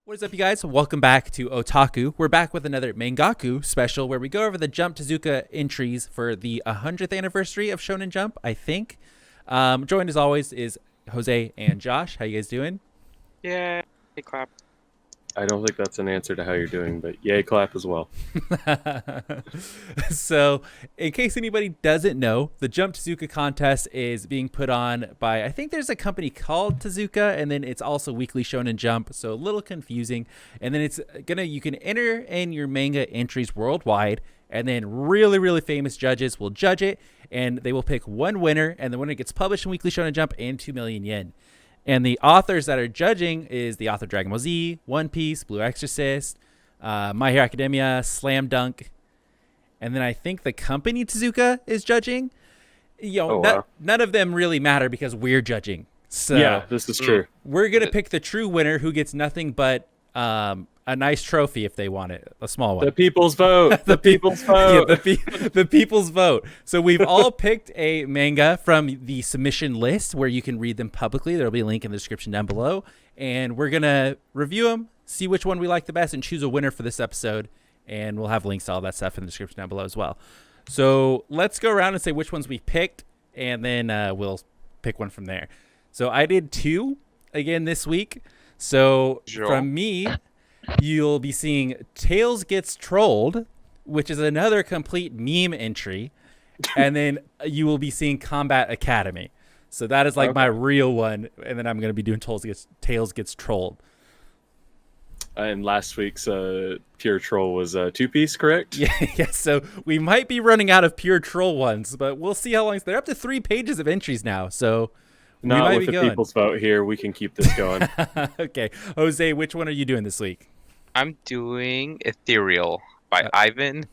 What is up, you guys? Welcome back to Otaku. We're back with another Mangaku special where we go over the Jump Tezuka entries for the 100th anniversary of Shonen Jump, I think. Joined as always is Jose and Josh. How you guys doing? Yeah, hey, clap. I don't think that's an answer to how you're doing, but yay, clap as well. So, in case anybody doesn't know, the Jump Tezuka contest is being put on by, I think there's a company called Tezuka, and then it's also Weekly Shonen Jump, so a little confusing. And then you can enter in your manga entries worldwide, and then really, really famous judges will judge it, and they will pick one winner, and the winner gets published in Weekly Shonen Jump and 2 million yen. And the authors that are judging is the author of Dragon Ball Z, One Piece, Blue Exorcist, My Hero Academia, Slam Dunk. And then I think the company Tezuka is judging. None of them really matter because we're judging. So yeah, this is true. We're going to pick the true winner who gets nothing but a nice trophy if they want it, a small one. The people's vote. The people's vote. Yeah, the people's vote. So we've all picked a manga from the submission list where you can read them publicly. There'll be a link in the description down below. And we're going to review them, see which one we like the best, and choose a winner for this episode. And we'll have links to all that stuff in the description down below as well. So let's go around and say which ones we picked, and then we'll pick one from there. So I did 2 again this week. So from me, you'll be seeing Tails Gets Trolled, which is another complete meme entry. And then you will be seeing Combat Academy. So that is like my real one. And then I'm going to be doing Tails Gets Trolled. And last week's pure troll was a 2-piece, correct? Yeah. So we might be running out of pure troll ones, but we'll see how long. They're up to 3 pages of entries now. So not with the people's vote here. We can keep this going. Okay. Jose, which one are you doing this week? I'm doing Ethereal by Ivan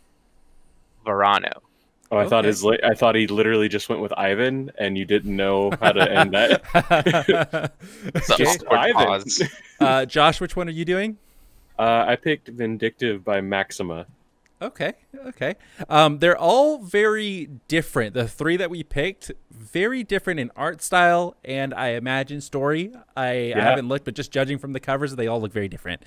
Varano. Oh, I thought he literally just went with Ivan, and you didn't know how to end that. Just Ivan. Josh, which one are you doing? I picked Vindictive by Maxima. Okay. They're all very different. The 3 that we picked, very different in art style and I imagine story. I haven't looked, but just judging from the covers, they all look very different.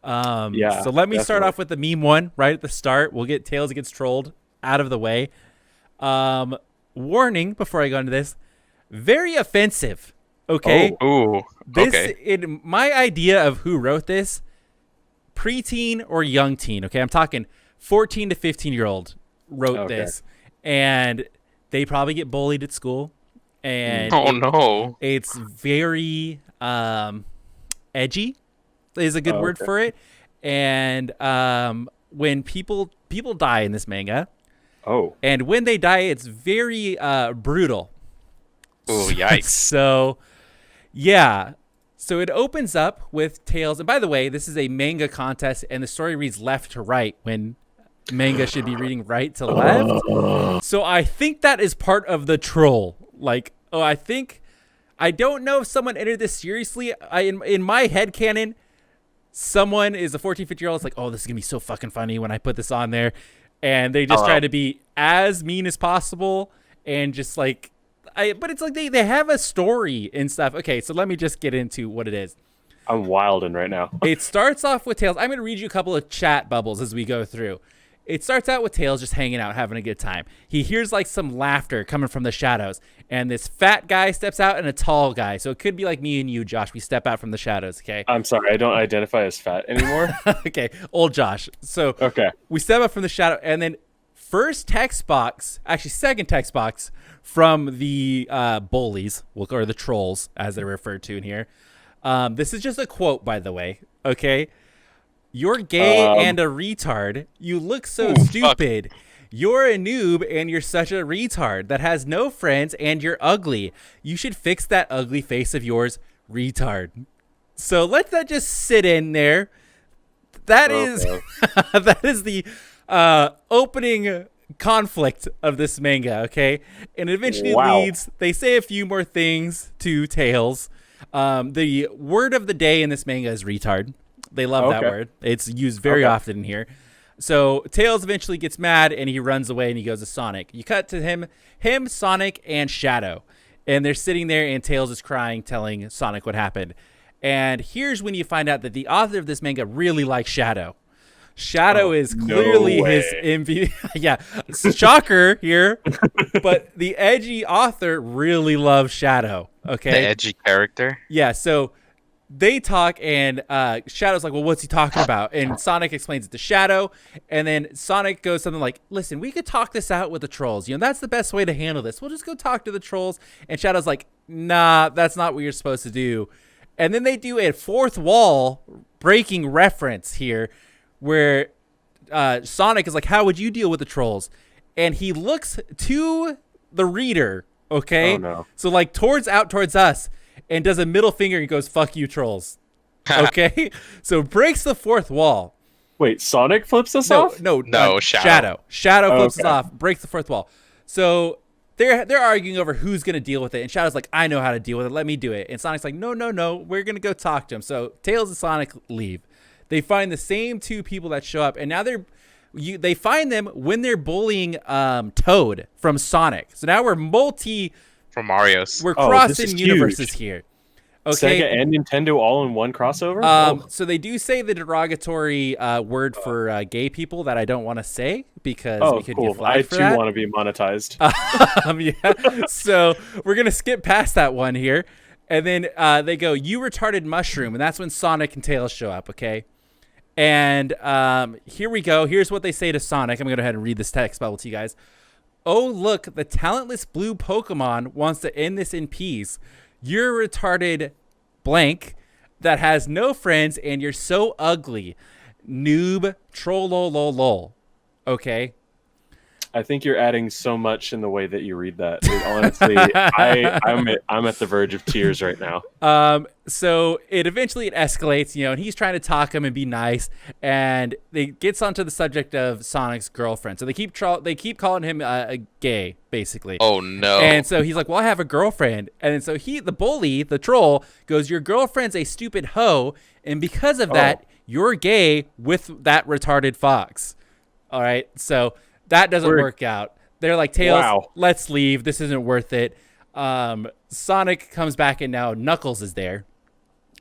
So let me start off with the meme one right at the start. We'll get Tails Gets Trolled out of the way. Warning before I go into this, very offensive. Okay. In my idea of who wrote this, preteen or young teen. Okay, I'm talking 14 to 15-year-old wrote this, and they probably get bullied at school. And it's very edgy is a good word for it. And when people die in this manga, and when they die, it's very brutal. Oh, yikes! So it opens up with Tails. And by the way, this is a manga contest, and the story reads left to right when manga should be reading right to left. So I think that is part of the troll. I don't know if someone entered this seriously. In my headcanon, someone is a 14, 15-year-old. It's like, oh, this is going to be so fucking funny when I put this on there. And they just try to be as mean as possible. And just like, but it's like they have a story and stuff. Okay, so let me just get into what it is. I'm wilding right now. It starts off with Tails. I'm going to read you a couple of chat bubbles as we go through. It starts out with Tails just hanging out, having a good time. He hears like some laughter coming from the shadows. And this fat guy steps out and a tall guy. So it could be like me and you, Josh. We step out from the shadows, okay? I'm sorry, I don't identify as fat anymore. Okay, old Josh. So we step up from the shadow. And then second text box from the bullies, or the trolls, as they're referred to in here. This is just a quote, by the way, okay? You're gay and a retard. You look so stupid. Fuck. You're a noob and you're such a retard that has no friends and you're ugly. You should fix that ugly face of yours, retard. So let that just sit in there. That is the opening conflict of this manga, okay? And it eventually leads, they say a few more things to Tails. The word of the day in this manga is retard. They love that word. It's used very often in here. So Tails eventually gets mad and he runs away and he goes to Sonic. You cut to him, Sonic, and Shadow. And they're sitting there and Tails is crying, telling Sonic what happened. And here's when you find out that the author of this manga really likes Shadow. Shadow is clearly his MVP. Yeah, shocker here. But the edgy author really loves Shadow. Okay, The edgy character. yeah, so they talk, and Shadow's like, well, what's he talking about? And Sonic explains it to Shadow, and then Sonic goes something like, listen, we could talk this out with the trolls. You know, that's the best way to handle this. We'll just go talk to the trolls. And Shadow's like, nah, that's not what you're supposed to do. And then they do a fourth wall breaking reference here where Sonic is like, how would you deal with the trolls? And he looks to the reader, okay? Oh, no. So, like, towards us, and does a middle finger and goes, fuck you, trolls. Okay? So, breaks the fourth wall. Wait, Sonic flips us off? No, Shadow. Shadow flips us Okay. off, breaks the fourth wall. So, they're arguing over who's going to deal with it. And Shadow's like, I know how to deal with it. Let me do it. And Sonic's like, no. We're going to go talk to him. So, Tails and Sonic leave. They find the same two people that show up. And now they find them when they're bullying Toad from Sonic. So now we're From Mario's. we're Oh, this crossing is universes huge. here. Okay. Sega and Nintendo all in one crossover? So they do say the derogatory word for gay people that I don't want to say because we could cool. get flagged I for too that. want to be monetized. Yeah. So we're gonna skip past that one here, and then they go, "You retarded mushroom," and that's when Sonic and Tails show up. Okay. And here we go. Here's what they say to Sonic. I'm gonna go ahead and read this text bubble to you guys. Oh, look, the talentless blue Pokemon wants to end this in peace. You're a retarded blank that has no friends, and you're so ugly. Noob trollololol. Okay? I think you're adding so much in the way that you read that. Honestly, I'm at the verge of tears right now. So it eventually escalates, and he's trying to talk him and be nice, and it gets onto the subject of Sonic's girlfriend. So they keep calling him gay, basically. Oh no. And so he's like, well, I have a girlfriend. And so the bully, the troll, goes, your girlfriend's a stupid hoe, and because of that, you're gay with that retarded fox. All right, so that doesn't work out. They're like, Tails, let's leave. This isn't worth it. Sonic comes back, and now Knuckles is there.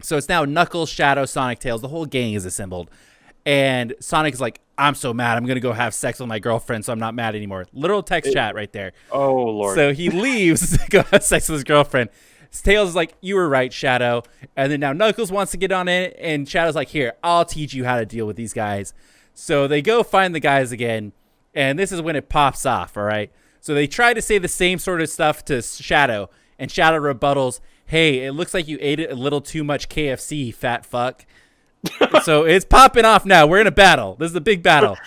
So it's now Knuckles, Shadow, Sonic, Tails. The whole gang is assembled. And Sonic is like, I'm so mad. I'm going to go have sex with my girlfriend, so I'm not mad anymore. Literal text chat right there. Oh, Lord. So he leaves to go have sex with his girlfriend. Tails is like, you were right, Shadow. And then now Knuckles wants to get on it, and Shadow's like, here, I'll teach you how to deal with these guys. So they go find the guys again. And this is when it pops off, all right? So they try to say the same sort of stuff to Shadow, and Shadow rebuttals, hey, it looks like you ate a little too much KFC, fat fuck. So it's popping off now. We're in a battle. This is a big battle.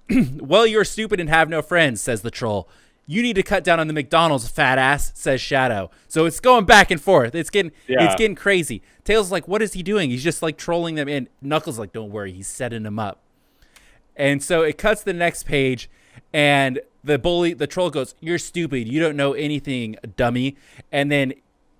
Well, you're stupid and have no friends, says the troll. You need to cut down on the McDonald's, fat ass, says Shadow. So it's going back and forth. It's getting crazy. Tails is like, what is he doing? He's just like trolling them, and Knuckles is like, don't worry, he's setting them up. And so it cuts to the next page, and the troll goes, you're stupid. You don't know anything, dummy. And then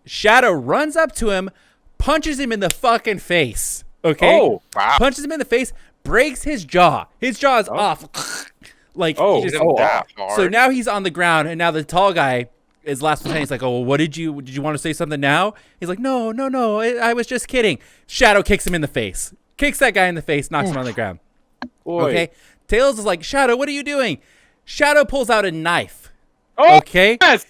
Shadow runs up to him, punches him in the fucking face. Okay? Oh, wow. Punches him in the face, breaks his jaw. His jaw is off. Like, That hard. so now he's on the ground, and now the tall guy is last lieutenant. He's like, oh, well, what did you want to say something now? He's like, no, I was just kidding. Shadow kicks him in the face. Kicks that guy in the face, knocks him on the ground. boy. Okay? Tails is like, Shadow, what are you doing? Shadow pulls out a knife. Oh, Okay? yes.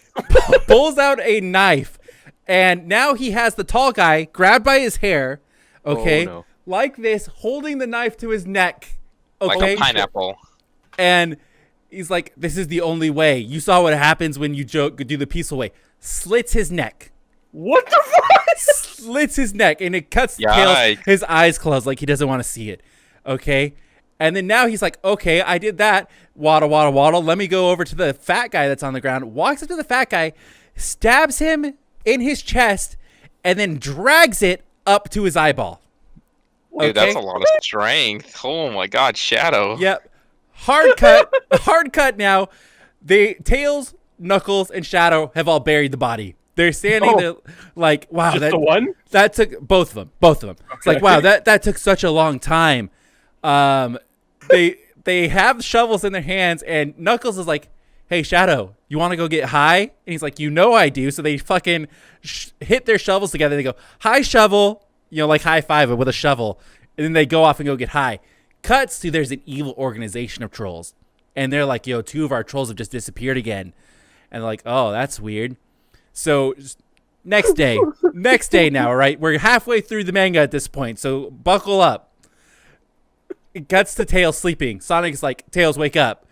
Pulls out a knife. And now he has the tall guy grabbed by his hair. Okay? Oh, no. Like this, holding the knife to his neck. Like Okay? a pineapple. And he's like, this is the only way. You saw what happens when you do the peaceful way. Slits his neck. What the fuck? Slits his neck. And it cuts Tails, Yikes. his eyes closed like he doesn't want to see it. Okay? And then now he's like, okay, I did that. Waddle, waddle, waddle. Let me go over to the fat guy that's on the ground. Walks up to the fat guy, stabs him in his chest, and then drags it up to his eyeball. Dude, that's a lot of strength. Oh my god, Shadow. Yep. Hard cut. Hard cut now. Tails, Knuckles, and Shadow have all buried the body. They're standing there like, wow. Just the one? That took both of them. Okay. It's like, wow, that took such a long time. They have shovels in their hands, and Knuckles is like, hey, Shadow, you want to go get high? And he's like, I do. So they fucking hit their shovels together. They go, hi, shovel. like high five with a shovel, and then they go off and go get high. Cuts to there's an evil organization of trolls, and they're like, yo, 2 of our trolls have just disappeared again, and they're like, oh, that's weird. So next day now, right? We're halfway through the manga at this point, so buckle up. It cuts to Tails sleeping. Sonic's like, Tails, wake up.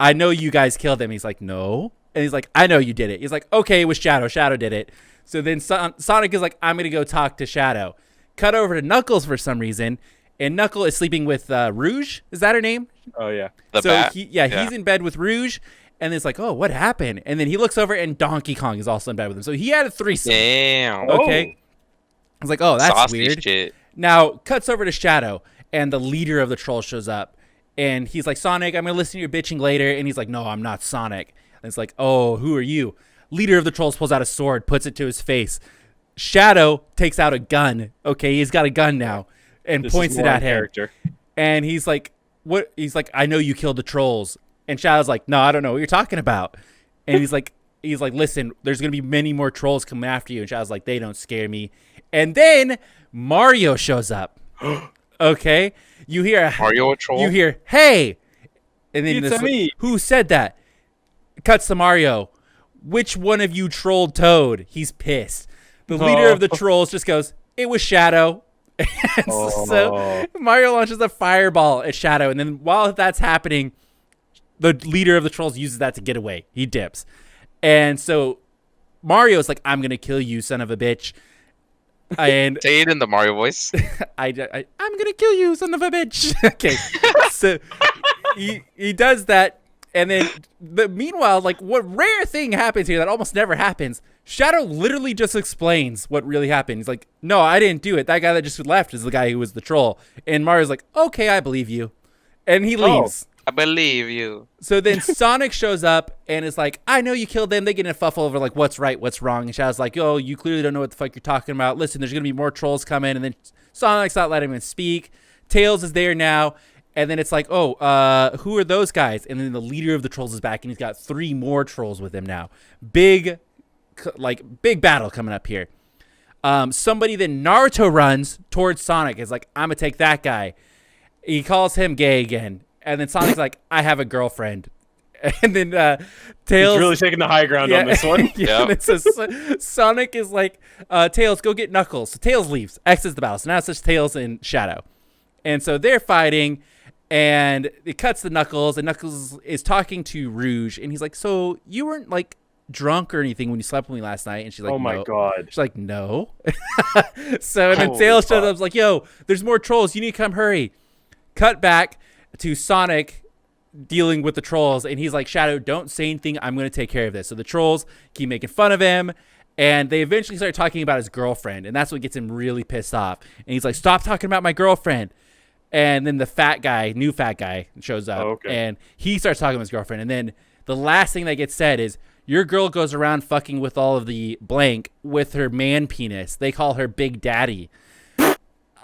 I know you guys killed him. He's like, no. And he's like, I know you did it. He's like, okay, it was Shadow. Shadow did it. So then Sonic is like, I'm going to go talk to Shadow. Cut over to Knuckles for some reason. And Knuckle is sleeping with Rouge. Is that her name? Oh, yeah. He's in bed with Rouge. And it's like, oh, what happened? And then he looks over and Donkey Kong is also in bed with him. So he had a threesome. Damn. Okay. I was like, oh, that's Saucy weird. Shit. Now, cuts over to Shadow. And the leader of the trolls shows up. And he's like, Sonic, I'm going to listen to your bitching later. And he's like, no, I'm not Sonic. And it's like, oh, who are you? Leader of the trolls pulls out a sword, puts it to his face. Shadow takes out a gun. Okay, he's got a gun now. And points it at him. And he's like, what? He's like, I know you killed the trolls. And Shadow's like, no, I don't know what you're talking about. And he's like, listen, there's going to be many more trolls coming after you. And Shadow's like, they don't scare me. And then Mario shows up. Okay, you hear Mario a troll. You hear, hey, and then it's me. Who said that? Cuts to Mario. Which one of you trolled Toad? He's pissed. The leader of the trolls just goes, it was Shadow. And so Mario launches a fireball at Shadow, and then while that's happening, the leader of the trolls uses that to get away. He dips, and so Mario's like, I'm gonna kill you, son of a bitch. And say it in the Mario voice. I'm gonna kill you, son of a bitch. Okay, so he does that, and then meanwhile, like, what rare thing happens here that almost never happens? Shadow literally just explains what really happened. He's like, no, I didn't do it. That guy that just left is the guy who was the troll. And Mario's like, okay, I believe you, and he leaves. I believe you. So then Sonic shows up and is like, I know you killed them. They get in a fuffle over like what's right, what's wrong. And Shadow's like, yo, you clearly don't know what the fuck you're talking about. Listen, there's going to be more trolls coming. And then Sonic's not letting him speak. Tails is there now. And then it's like, oh, who are those guys? And then the leader of the trolls is back and he's got 3 more trolls with him now. Big battle coming up here. Somebody then Naruto runs towards Sonic. Is like, I'm going to take that guy. He calls him gay again. And then Sonic's like, I have a girlfriend. And then Tails... He's really taking the high ground on this one. Yeah. So Sonic is like, Tails, go get Knuckles. So Tails leaves, exits the battle. So now it's just Tails and Shadow. And so they're fighting, and it cuts to Knuckles, and Knuckles is talking to Rouge. And he's like, so you weren't, like, drunk or anything when you slept with me last night? And she's like, oh, my no. God. She's like, no. So and then Tails shows up, like, yo, there's more trolls. You need to come hurry. Cut back to Sonic dealing with the trolls, and he's like, Shadow, don't say anything. I'm going to take care of this. So the trolls keep making fun of him, and they eventually start talking about his girlfriend, and that's what gets him really pissed off. And he's like, stop talking about my girlfriend. And then the new fat guy shows up, and he starts talking about his girlfriend. And then the last thing that gets said is, your girl goes around fucking with all of the blank with her man penis. They call her Big Daddy.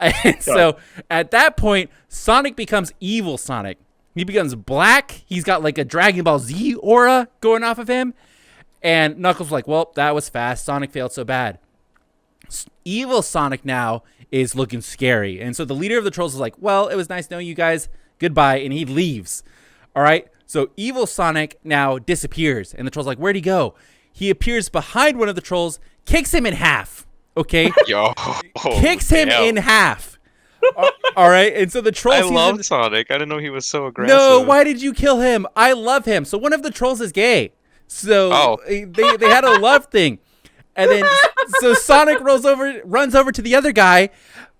And so at that point, Sonic becomes evil Sonic. He becomes black. He's got like a Dragon Ball Z aura going off of him. And Knuckles was like, well, that was fast. Sonic failed so bad. Evil Sonic now is looking scary. And so the leader of the trolls is like, well, it was nice knowing you guys. Goodbye. And he leaves. All right. So evil Sonic now disappears. And the troll's like, where'd he go? He appears behind one of the trolls, kicks him in half. Okay, kicks him in half. All right, and so the trolls. I love Sonic. I didn't know he was so aggressive. No, why did you kill him? I love him. So one of the trolls is gay. So they had a love thing, and then so Sonic runs over to the other guy,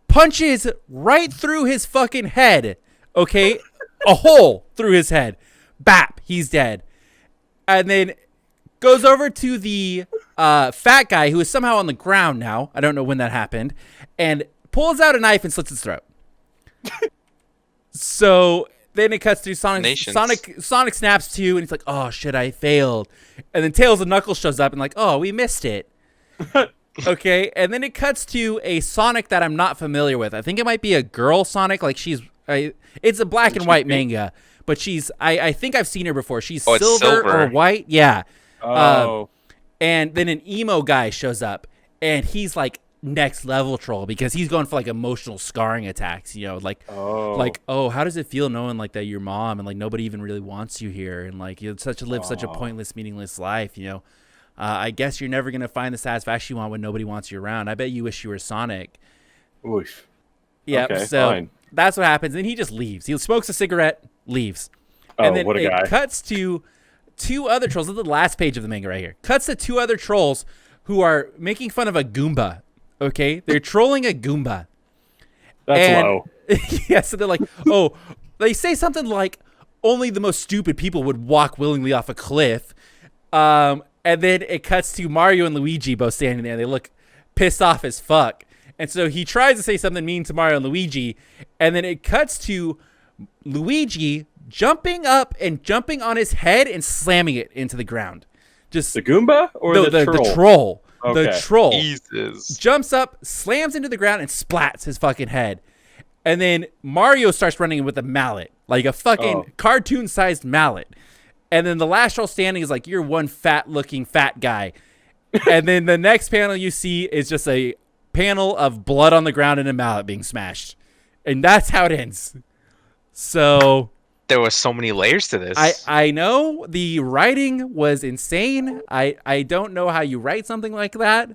punches right through his fucking head. Okay, a hole through his head. Bap, he's dead, and then goes over to the fat guy who is somehow on the ground now. I don't know when that happened. And pulls out a knife and slits his throat. So then it cuts to Sonic. Sonic snaps to, and he's like, oh, shit, I failed. And then Tails and Knuckles shows up and like, oh, we missed it. Okay. And then it cuts to a Sonic that I'm not familiar with. I think it might be a girl Sonic. Like it's a black and white manga. But I think I've seen her before. She's silver or white. Yeah. Oh. And then an emo guy shows up, and he's like next level troll because he's going for like emotional scarring attacks, you know, like how does it feel knowing like that your mom and like nobody even really wants you here and like you live such a pointless, meaningless life, you know. I guess you're never gonna find the satisfaction you want when nobody wants you around. I bet you wish you were Sonic. Oof. Yeah, okay, so fine. That's what happens, and he just leaves. He smokes a cigarette, leaves. Oh, And then what a guy. It cuts to 2 other trolls. This is the last page of the manga right here. Cuts to 2 other trolls who are making fun of a Goomba. Okay? They're trolling a Goomba. That's low. Yeah, so they're like, oh, they say something like, only the most stupid people would walk willingly off a cliff. And then it cuts to Mario and Luigi both standing there. They look pissed off as fuck. And so he tries to say something mean to Mario and Luigi. And then it cuts to Luigi jumping up and jumping on his head and slamming it into the ground. Just the Goomba or the troll? The troll. Okay. The troll Jesus. jumps up, slams into the ground, and splats his fucking head. And then Mario starts running with a mallet, like a fucking cartoon-sized mallet. And then the last troll standing is like, you're one fat-looking fat guy. And then the next panel you see is just a panel of blood on the ground and a mallet being smashed. And that's how it ends. So there were so many layers to this. I know the writing was insane. I don't know how you write something like that.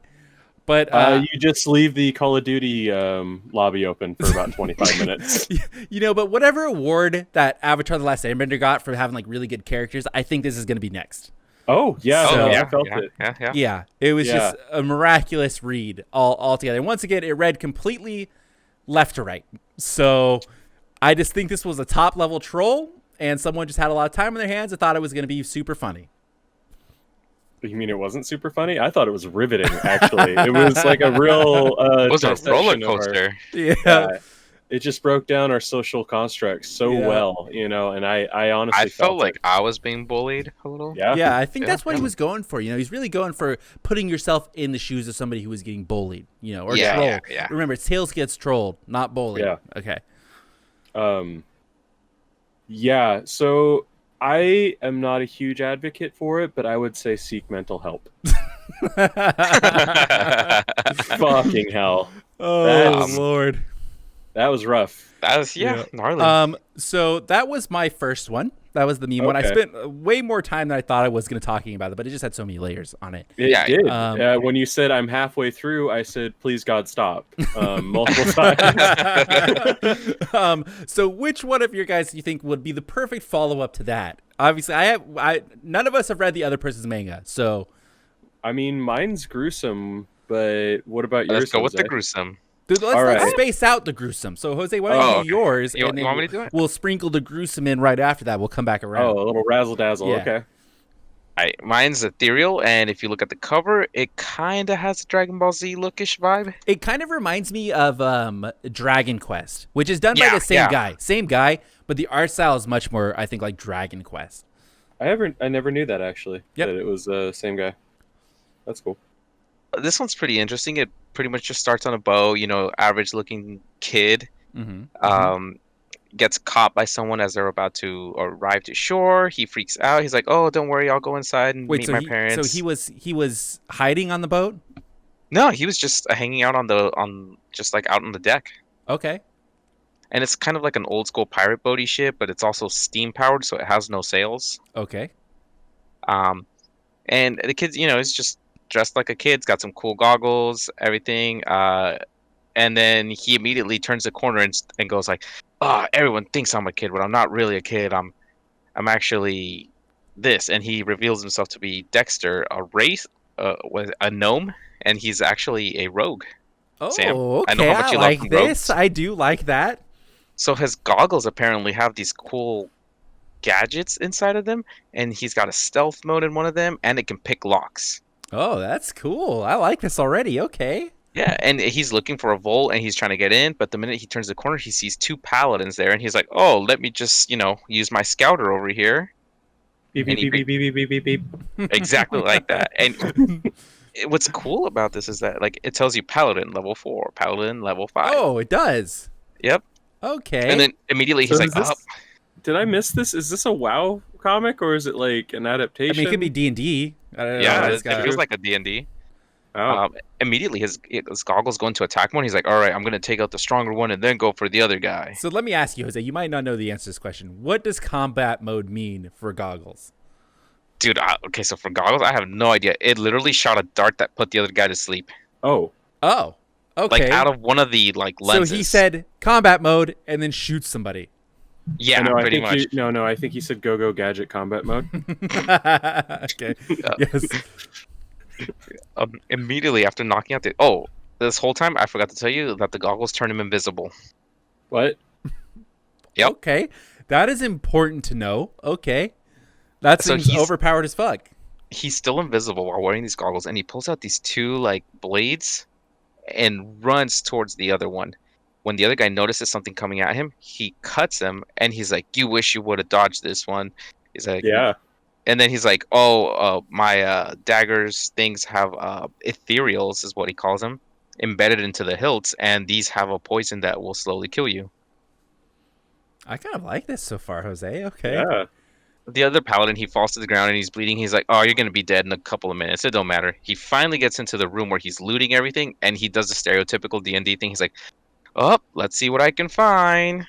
But you just leave the Call of Duty lobby open for about 25 minutes. You know, but whatever award that Avatar: The Last Airbender got for having like really good characters, I think this is going to be next. Oh yeah, So- I felt it. Yeah, it was just a miraculous read all together. And once again, it read completely left to right. So I just think this was a top level troll, and someone just had a lot of time on their hands and thought it was going to be super funny. You mean it wasn't super funny? I thought it was riveting. Actually, it was like a real. It was a dissection roller of coaster. Yeah. It just broke down our social constructs so well, you know. And I honestly I felt it. like I was being bullied a little. Yeah, I think that's what he was going for. You know, he's really going for putting yourself in the shoes of somebody who was getting bullied, you know, or trolled. Yeah. Remember, Tails gets trolled, not bullied. Yeah. Okay. Yeah, so I am not a huge advocate for it, but I would say seek mental help. Fucking hell. Oh, Lord. That was rough. That was gnarly. So that was my first one. That was the meme one. I spent way more time than I thought I was going to talking about it, but it just had so many layers on it. It did. When you said I'm halfway through, I said, please God, stop. Multiple times. So which one of your guys do you think would be the perfect follow-up to that? Obviously, none of us have read the other person's manga, so. I mean, mine's gruesome, but what about yours? Let's go with Jose? the gruesome. Dude, let's space out the gruesome. So, Jose, why don't you do yours? You and want me to do it? We'll sprinkle the gruesome in right after that. We'll come back around. Oh, a little razzle-dazzle. Yeah. Okay. Mine's ethereal, and if you look at the cover, it kind of has a Dragon Ball Z lookish vibe. It kind of reminds me of Dragon Quest, which is done by the same guy. Same guy, but the art style is much more, I think, like Dragon Quest. I never knew that, actually. Yep. That it was the same guy. That's cool. This one's pretty interesting. It pretty much just starts on a bow, you know, average looking kid. Gets caught by someone as they're about to arrive to shore. He freaks out. He's like, "Oh, don't worry, I'll go inside and meet my parents." So he was hiding on the boat? No, he was just hanging out out on the deck. Okay. And it's kind of like an old school pirate boaty ship, but it's also steam powered, so it has no sails. Okay. And the kid's, you know, is just dressed like a kid. He's got some cool goggles, everything. And then he immediately turns the corner and goes like, "Oh, everyone thinks I'm a kid, but I'm not really a kid. I'm actually this." And he reveals himself to be Dexter, a gnome, and he's actually a rogue. Oh, Sam, okay. I know how much you like love this. rogues. I do like that. So his goggles apparently have these cool gadgets inside of them, and he's got a stealth mode in one of them, and it can pick locks. Oh, that's cool. I like this already. Okay. Yeah, and he's looking for a vault, and he's trying to get in, but the minute he turns the corner, he sees 2 paladins there, and he's like, "Oh, let me just, you know, use my scouter over here." Beep, beep, beep, beep, beep, beep, beep, beep. Exactly like that. And what's cool about this is that, like, it tells you paladin level 4, paladin level 5. Oh, it does. Yep. Okay. And then immediately he's like, Did I miss this? Is this a WoW comic, or is it like an adaptation? I mean, it could be D&D. I don't know. Yeah, It's it feels like a D&D. Oh. Immediately his goggles go into attack mode. He's like, all right, I'm gonna take out the stronger one and then go for the other guy. So let me ask you, Jose. You might not know the answer to this question. What does combat mode mean for goggles? Dude, okay, so for goggles, I have no idea. It literally shot a dart that put the other guy to sleep. Oh. Oh, okay. Like out of one of the lenses. So he said combat mode and then shoots somebody. Yeah, pretty much. I think he said go gadget combat mode. Okay. Yes. Immediately after knocking out this whole time I forgot to tell you that the goggles turn him invisible. What? Yep. Okay, that is important to know. Okay, that seems overpowered as fuck. He's still invisible while wearing these goggles, and he pulls out these two blades and runs towards the other one. When the other guy notices something coming at him, he cuts him, and he's like, "You wish you would have dodged this one." He's like, "Yeah." And then he's like, "Oh, my daggers things have ethereals," is what he calls them, embedded into the hilts, and these have a poison that will slowly kill you. I kind of like this so far, Jose. Okay. Yeah. The other paladin, he falls to the ground and he's bleeding. He's like, "Oh, you're gonna be dead in a couple of minutes. It don't matter." He finally gets into the room where he's looting everything, and he does the stereotypical D&D thing. He's like, "Oh, let's see what I can find."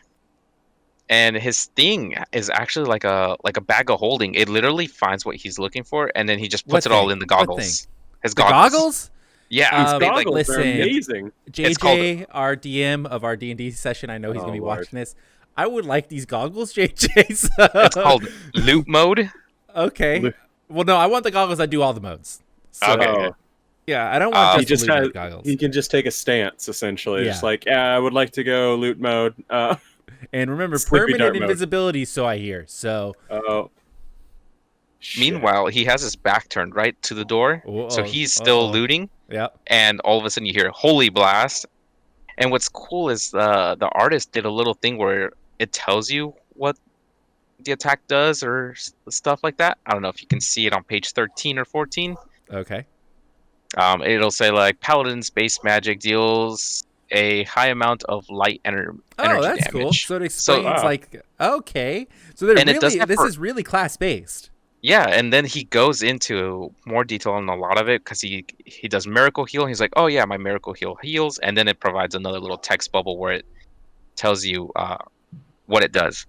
And his thing is actually like a bag of holding. It literally finds what he's looking for, and then he just puts it all in the goggles. His goggles? Yeah, these goggles are amazing. JJ, our DM of our D&D session, I know he's gonna be watching this. I would like these goggles, JJ. So. It's called loot mode. Okay. Well, no, I want the goggles that do all the modes. So, okay. Yeah, I don't want just loot goggles. He can just take a stance, essentially. Yeah. Just like, yeah, I would like to go loot mode. And remember, permanent invisibility, so I hear. So. Meanwhile, he has his back turned right to the door, so he's still looting. Yeah. And all of a sudden, you hear "Holy Blast!" And what's cool is the artist did a little thing where it tells you what the attack does or stuff like that. I don't know if you can see it on page 13 or 14. Okay. It'll say like Paladin's base magic deals a high amount of light energy damage. Oh, that's cool. So it explains okay. So this is really class based. Yeah, and then he goes into more detail on a lot of it because he does miracle heal. And he's like, "Oh yeah, my miracle heal heals," and then it provides another little text bubble where it tells you what it does.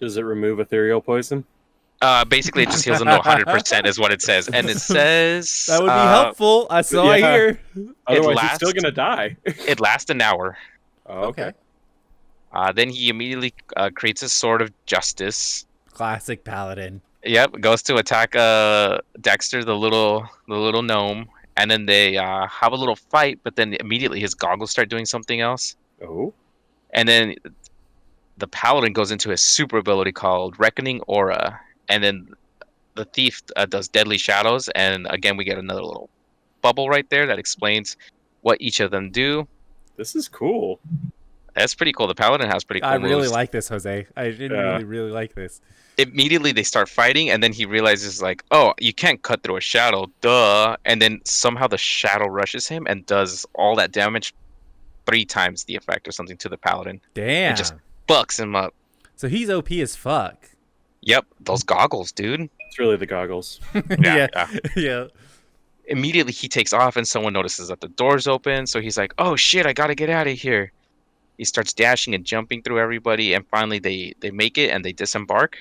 Does it remove ethereal poison? Basically, it just heals them to 100% is what it says, and it says that would be helpful. That's all I hear. Otherwise, he's still gonna die. It lasts an hour. Oh, okay. Then he immediately creates a sword of justice. Classic paladin. Yep, goes to attack Dexter, the little gnome, and then they have a little fight. But then immediately his goggles start doing something else. Oh. And then the paladin goes into his super ability called Reckoning Aura, and then the thief does Deadly Shadows, and again we get another little bubble right there that explains what each of them do. This is cool. That's pretty cool. The paladin has pretty cool moves. I really like this, Jose. I really like this. Immediately they start fighting, and then he realizes like, oh, you can't cut through a shadow, duh. And then somehow the shadow rushes him and does all that damage 3 times the effect or something to the paladin. Damn. And just bucks him up. So he's OP as fuck. Yep, those goggles, dude. It's really the goggles. Yeah. Immediately he takes off, and someone notices that the door's open, so he's like, oh shit, I gotta get out of here. He starts dashing and jumping through everybody, and finally they make it and they disembark.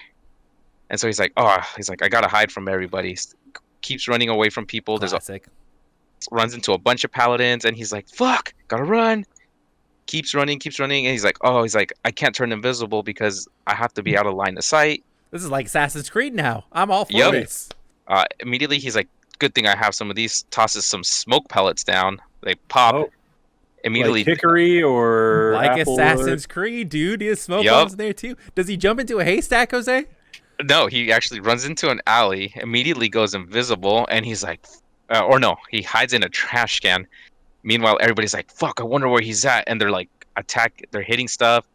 And so he's like, I gotta hide from everybody. Keeps running away from people. Classic. Runs into a bunch of paladins, and he's like, fuck, gotta run. Keeps running, and he's like, I can't turn invisible because I have to be out of line of sight. This is like Assassin's Creed now. I'm all for this. Immediately he's like, good thing I have some of these. Tosses some smoke pellets down. They pop. Oh. Immediately, like hickory or like Applewood. Assassin's Creed, dude. He has smoke bombs there too. Does he jump into a haystack, Jose? No, he actually runs into an alley, immediately goes invisible, and he's like, he hides in a trash can. Meanwhile, everybody's like, fuck, I wonder where he's at. And they're like, they're hitting stuff.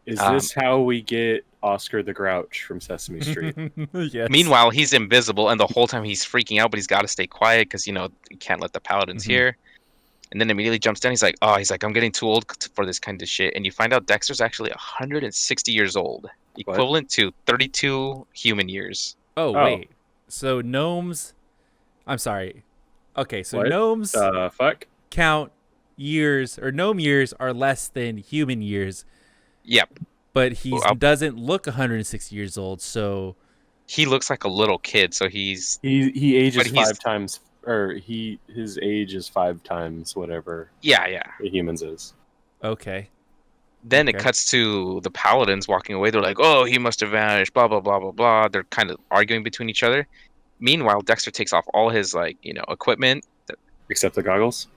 Is this how we get Oscar the Grouch from Sesame Street? Yes. Meanwhile, he's invisible, and the whole time he's freaking out, but he's got to stay quiet because, you can't let the paladins hear. And then immediately jumps down. He's like, I'm getting too old for this kind of shit. And you find out Dexter's actually 160 years old, equivalent to 32 human years. Oh, wait. So gnomes, I'm sorry. Okay, so What? gnomes Fuck. count years, or gnome years are less than human years, Yep. but he Well, doesn't look 106 years old, so he looks like a little kid, so He ages But he's- 5 times, or his age is 5 times whatever yeah. the humans is. okay. Then Okay. it cuts to the paladins walking away. They're like, "Oh, he must have vanished." Blah blah blah blah blah. They're kind of arguing between each other. Meanwhile, Dexter takes off all his equipment. Except the goggles.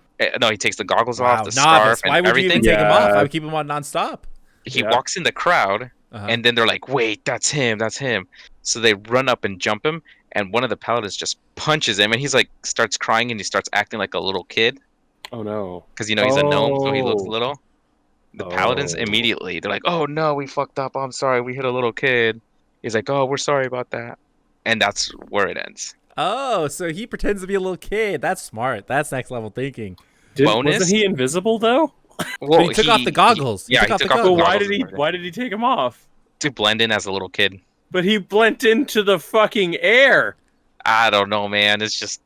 No, he takes the goggles Wow, off, the novice. scarf, and Why would everything. you even take him off? Yeah. I would keep him on nonstop. He Yeah. walks in the crowd, Uh-huh. and then they're like, "Wait, that's him, that's him." So they run up and jump him, and one of the paladins just punches him, and he's like starts crying, and he starts acting like a little kid Oh no. because he's a gnome, so he looks Oh. little. The paladins Oh. immediately, they're like, "Oh no, we fucked up. I'm sorry, we hit a little kid." He's like, "Oh, we're sorry about that," and that's where it ends. Oh, so he pretends to be a little kid. That's smart. That's next level thinking. Bonus? Wasn't he invisible though? Well, he took off the goggles. He Yeah, took he off took the off the goggles. But why goggles did he? and everything Why did he take him off? to blend in as a little kid. But he blended into the fucking air. I don't know, man. It's just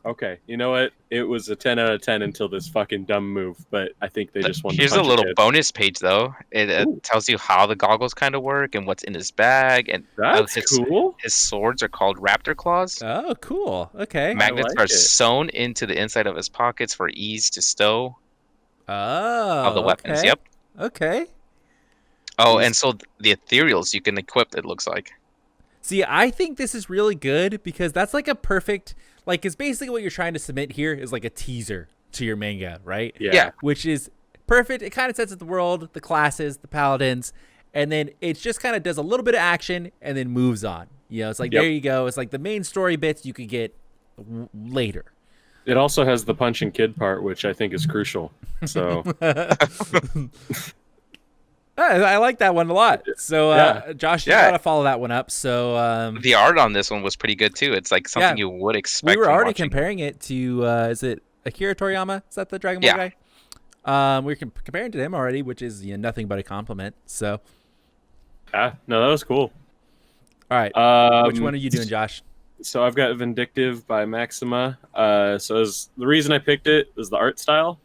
Okay, you know what? It was a 10 out of 10 until this fucking dumb move. But I think they just wanted. here's to a punch little kid. bonus page though. It Ooh. tells you how the goggles kind of work and what's in his bag, and That's his, cool. his swords are called raptor claws. Oh, cool. Okay. Magnets like are it. sewn into the inside of his pockets for ease to stow Oh, of the weapons. okay. Yep. Okay. Oh, and so the ethereals you can equip. It looks like. See, I think this is really good because that's like a perfect, like, it's basically what you're trying to submit here is like a teaser to your manga, right? Yeah. Which is perfect. It kind of sets up the world, the classes, the paladins, and then it just kind of does a little bit of action and then moves on. You know, it's like, Yep. there you go. It's like the main story bits you could get later. It also has the punching kid part, which I think is crucial. So I like that one a lot. So, Josh, you Yeah. gotta follow that one up. So, The art on this one was pretty good too. It's like something you would expect. we were from already watching. comparing it to is it Akira Toriyama? Is that the Dragon Ball Yeah. guy? We were comparing to him already, which is nothing but a compliment. So, yeah, no, that was cool. all right, which one are you doing, Josh? So I've got Vindictive by Maxima. The reason I picked it is the art style.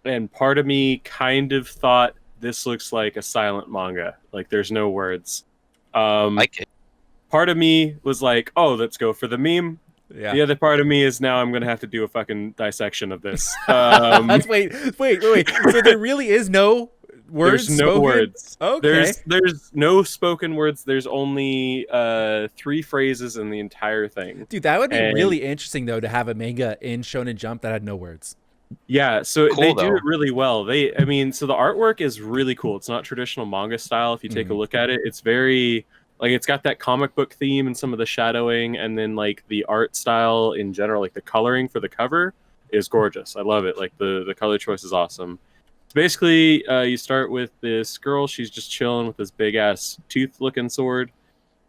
And part of me kind of thought this looks like a silent manga. Like there's no words. Like it. Part of me was like, oh, let's go for the meme. Yeah. The other part of me is now I'm going to have to do a fucking dissection of this. Wait. So there really is no words. There's no spoken? words. Okay. There's no spoken words. There's only 3 phrases in the entire thing. Dude, that would be And- really interesting though to have a manga in Shonen Jump that had no words. Yeah, so Cool, they do though. it really well. So the artwork is really cool. It's not traditional manga style. If you take a look at it, it's very like it's got that comic book theme and some of the shadowing, and then like the art style in general, like the coloring for the cover is gorgeous. I love it. Like the color choice is awesome. Basically, you start with this girl. She's just chilling with this big ass tooth-looking sword,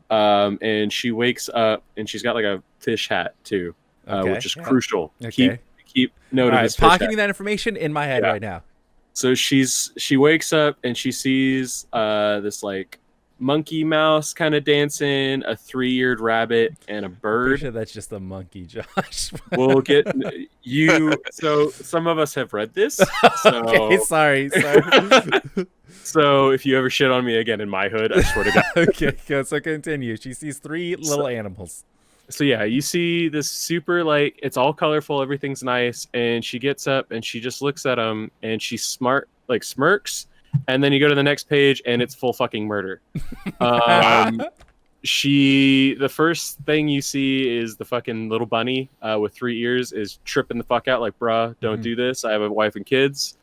and she wakes up and she's got like a fish hat too, Okay, which is yeah. crucial. Okay. Keep note All of right, this fish hat. pocketing that information in my head Yeah. right now. So she wakes up and she sees this like monkey mouse kind of dancing, a 3-eared rabbit, and a Pretty bird. sure that's just a monkey, Josh. We'll get you. So some of us have read this. So, Okay, sorry. so if you ever shit on me again in my hood, I swear to God. Okay, so continue. She sees 3 little animals. So yeah, you see this super like it's all colorful, everything's nice, and she gets up and she just looks at him and she smirks, and then you go to the next page and it's full fucking murder. The first thing you see is the fucking little bunny with 3 ears is tripping the fuck out like, bruh, don't do this. I have a wife and kids,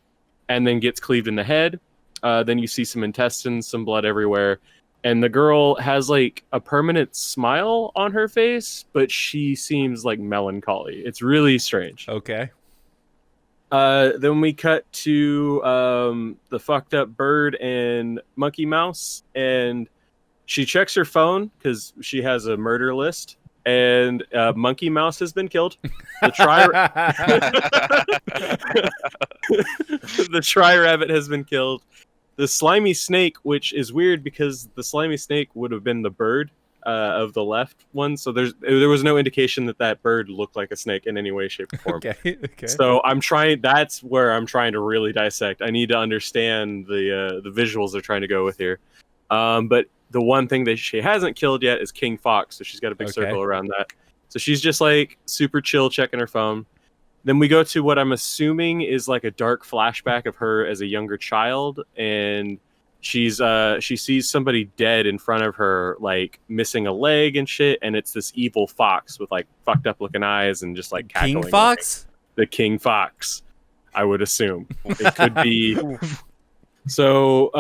and then gets cleaved in the head. Then you see some intestines, some blood everywhere. And the girl has like a permanent smile on her face, but she seems like melancholy. It's really strange. Okay. Then we cut to the fucked up bird and monkey mouse, and she checks her phone because she has a murder list, and monkey mouse has been killed. The the tri rabbit has been killed. The slimy snake, which is weird because the slimy snake would have been the bird, of the left one. So there was no indication that bird looked like a snake in any way, shape, or form. Okay. So that's where I'm trying to really dissect. I need to understand the visuals they're trying to go with here. But the one thing that she hasn't killed yet is King Fox, so she's got a big circle around that. So she's just like super chill, checking her phone. Then we go to what I'm assuming is like a dark flashback of her as a younger child, and she sees somebody dead in front of her, like missing a leg and shit, and it's this evil fox with like fucked up looking eyes and just like cackling. King Fox? The King Fox, I would assume. It could be. So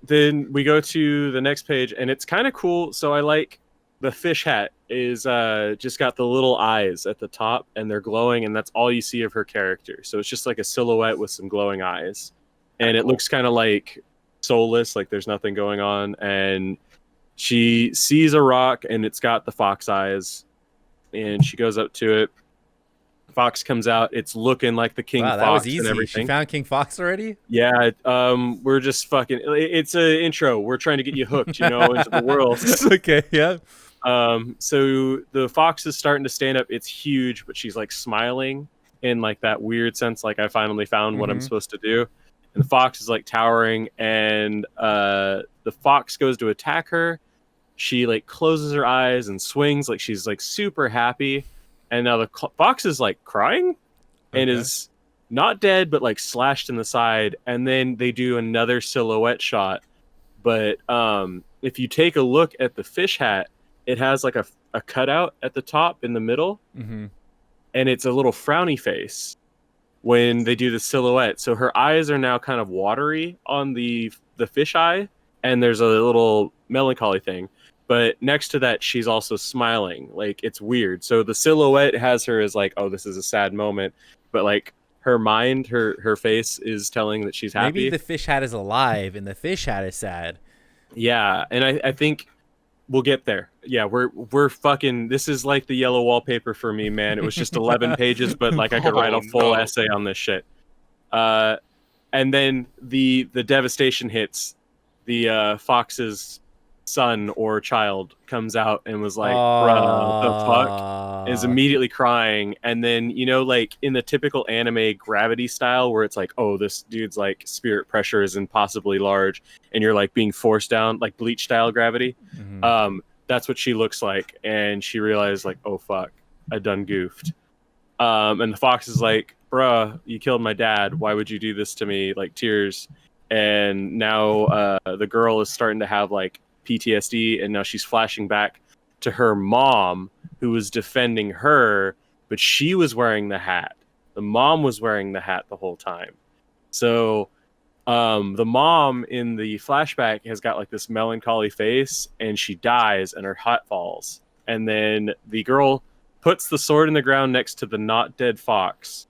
then we go to the next page, and it's kind of cool. So I like the fish hat is just got the little eyes at the top, and they're glowing, and that's all you see of her character. So it's just like a silhouette with some glowing eyes, and it looks kind of like soulless, like there's nothing going on. And she sees a rock, and it's got the fox eyes, and she goes up to it. Fox comes out. It's looking like the King Fox. That was easy. And everything. She found King Fox already? Yeah. We're just fucking. It's an intro. We're trying to get you hooked, into the world. Okay. Yeah. So the fox is starting to stand up. It's huge, but she's like smiling in like that weird sense, like I finally found what I'm supposed to do. And the fox is like towering, and the fox goes to attack her. She like closes her eyes and swings like she's like super happy. And now the fox is like crying and is not dead, but like slashed in the side. And then they do another silhouette shot. But if you take a look at the fish hat, it has like a cutout at the top in the middle. And it's a little frowny face when they do the silhouette. So her eyes are now kind of watery on the fish eye. And there's a little melancholy thing. But next to that, she's also smiling. Like, it's weird. So the silhouette has her as like, oh, this is a sad moment. But like her mind, her face is telling that she's happy. Maybe the fish hat is alive and the fish hat is sad. Yeah. And I think we'll get there. Yeah, we're fucking. This is like the yellow wallpaper for me, man. It was just 11 pages, but like I could write a full essay on this shit. And then the devastation hits. The fox's son or child comes out and was like, bruh, the fuck? Is immediately crying. And then, like in the typical anime gravity style where it's like, oh, this dude's like spirit pressure is impossibly large and you're like being forced down, like Bleach style gravity. That's what she looks like. And she realized like, oh fuck, I done goofed. And the fox is like, bruh, you killed my dad. Why would you do this to me? Like tears. And now the girl is starting to have like PTSD, and now she's flashing back to her mom who was defending her, but she was wearing the hat. The mom was wearing the hat the whole time. So the mom in the flashback has got like this melancholy face, and she dies and her hat falls. And then the girl puts the sword in the ground next to the not dead fox,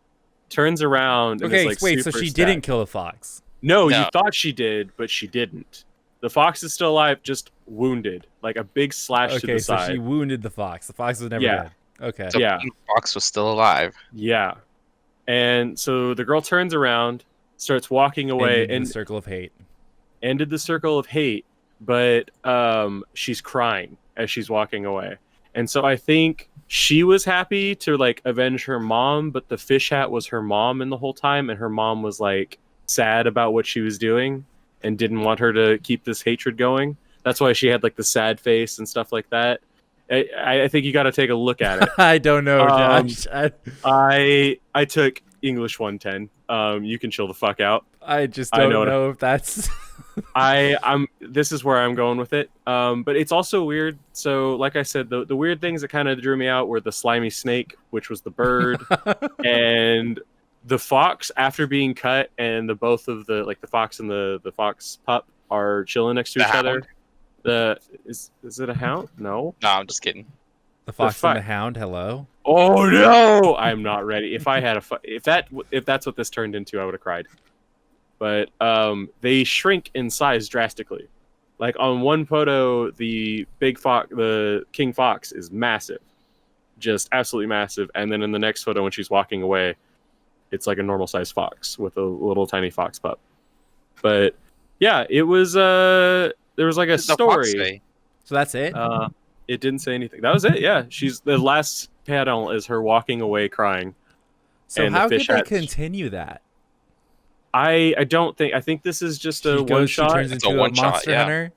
turns around and is like, wait, so she didn't kill the fox? No, you thought she did, but she didn't. The fox is still alive, just wounded, like a big slash to the side. Okay, so she wounded the fox. The fox was never dead. Okay. So the fox was still alive. Yeah. And so the girl turns around, starts walking away. Ended the circle of hate. Ended the circle of hate, but she's crying as she's walking away. And so I think she was happy to like avenge her mom, but the fish hat was her mom in the whole time, and her mom was like sad about what she was doing and didn't want her to keep this hatred going. That's why she had like the sad face and stuff like that. I think you got to take a look at it. I don't know, Josh. I took English 110. You can chill the fuck out. I just don't know if that's. This is where I'm going with it. But it's also weird. So, like I said, the weird things that kind of drew me out were the slimy snake, which was the bird, and the fox after being cut, and both of the fox and the fox pup are chilling next to each other. Is it a hound? No, I'm just kidding. The fox and the hound. Hello. Oh no, I'm not ready. If I had if that's what this turned into, I would have cried. But they shrink in size drastically. Like on one photo, the King Fox is massive, just absolutely massive. And then in the next photo, when she's walking away, it's like a normal sized fox with a little tiny fox pup. But yeah, it was there was like a story. So that's it. It didn't say anything. That was it. Yeah, she's the last panel is her walking away crying. So and how the could fish they hatch. continue that? I don't think. I think this is just a one She shot. turns It's a into a one-shot, monster yeah. hunter.